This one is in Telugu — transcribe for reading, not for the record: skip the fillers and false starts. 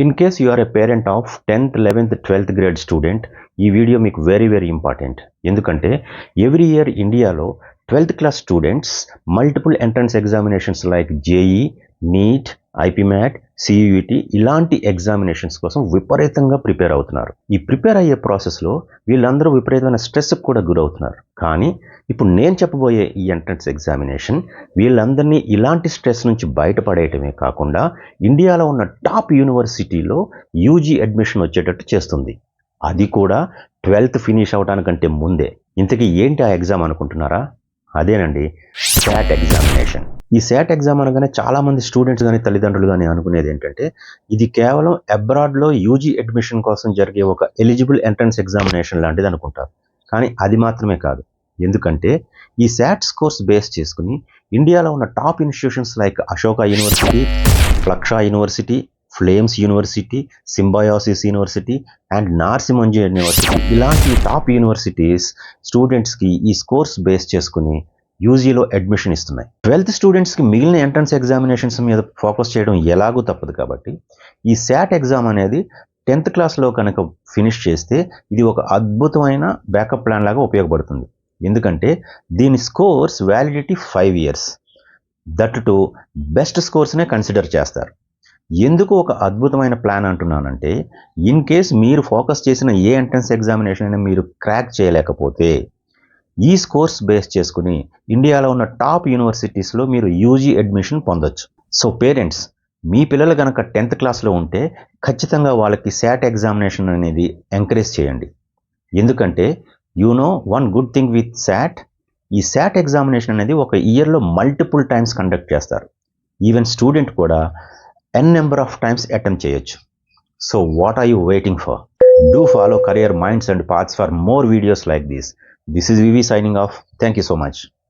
In case you are a parent of 10th, 11th, 12th grade student, ఈ వీడియో మీకు వెరీ ఇంపార్టెంట్. ఎందుకంటే ఎవ్రీ ఇయర్ ఇండియాలో 12th class students multiple entrance examinations like JEE, NEET, IPMAT, CUET ఇలాంటి ఎగ్జామినేషన్స్ కోసం విపరీతంగా ప్రిపేర్ అవుతున్నారు. ఈ ప్రిపేర్ అయ్యే ప్రాసెస్లో వీళ్ళందరూ విపరీతమైన స్ట్రెస్కి కూడా గురవుతున్నారు. కానీ ఇప్పుడు నేను చెప్పబోయే ఈ ఎంట్రన్స్ ఎగ్జామినేషన్ వీళ్ళందరినీ ఇలాంటి స్ట్రెస్ నుంచి బయటపడేయటమే కాకుండా ఇండియాలో ఉన్న టాప్ యూనివర్సిటీలో యూజీ అడ్మిషన్ వచ్చేటట్టు చేస్తుంది. అది కూడా 12th ఫినిష్ అవడానికంటే ముందే. ఇంతకీ ఏంటి ఆ ఎగ్జామ్ అనుకుంటున్నారా? అదేనండి, శాట్ ఎగ్జామినేషన్. ఈ శాట్ ఎగ్జామ్ అనగానే చాలామంది స్టూడెంట్స్ కానీ తల్లిదండ్రులు కానీ అనుకునేది ఏంటంటే ఇది కేవలం అబ్రాడ్లో యూజీ అడ్మిషన్ కోసం జరిగే ఒక ఎలిజిబుల్ ఎంట్రన్స్ ఎగ్జామినేషన్ లాంటిది అనుకుంటారు. కానీ అది మాత్రమే కాదు. ఎందుకంటే ఈ శాట్ స్కోర్స్ బేస్ చేసుకుని ఇండియాలో ఉన్న top institutions like Ashoka university, ఫ్లక్షా university, flames university, Symbiosis university and నార్సింహంజీ university ఇలాంటి టాప్ యూనివర్సిటీస్ స్టూడెంట్స్కి ఈ స్కోర్స్ బేస్ చేసుకుని యూజీలో అడ్మిషన్ ఇస్తున్నాయి. 12th స్టూడెంట్స్కి మిగిలిన ఎంట్రన్స్ ఎగ్జామినేషన్స్ మీద ఫోకస్ చేయడం ఎలాగూ తప్పదు. కాబట్టి ఈ శాట్ ఎగ్జామ్ అనేది 10th క్లాస్లో కనుక ఫినిష్ చేస్తే ఇది ఒక అద్భుతమైన బ్యాకప్ ప్లాన్ లాగా ఉపయోగపడుతుంది. ఎందుకంటే దీని scores validity 5 years. That too best స్కోర్స్నే కన్సిడర్ చేస్తారు. ఎందుకు ఒక అద్భుతమైన ప్లాన్ అంటున్నానంటే ఇన్ కేస్ మీరు ఫోకస్ చేసిన ఏ ఎంట్రన్స్ ఎగ్జామినేషన్ అయినా మీరు క్రాక్ చేయలేకపోతే ఈ స్కోర్స్ బేస్ చేసుకుని ఇండియాలో ఉన్న టాప్ యూనివర్సిటీస్లో మీరు యూజీ అడ్మిషన్ పొందొచ్చు. సో పేరెంట్స్, మీ పిల్లలు కనుక 10th క్లాస్లో ఉంటే ఖచ్చితంగా వాళ్ళకి శాట్ ఎగ్జామినేషన్ అనేది ఎంకరేజ్ చేయండి. ఎందుకంటే one good thing with SAT, ఈ శాట్ ఎగ్జామినేషన్ అనేది ఒక ఇయర్లో మల్టిపుల్ టైమ్స్ కండక్ట్ చేస్తారు. ఈవెన్ స్టూడెంట్ కూడా n number of times attempt చేయొచ్చు. So what are you waiting for? Do follow Career Minds and Paths for more videos like this. This is Vivi signing off. Thank you so much.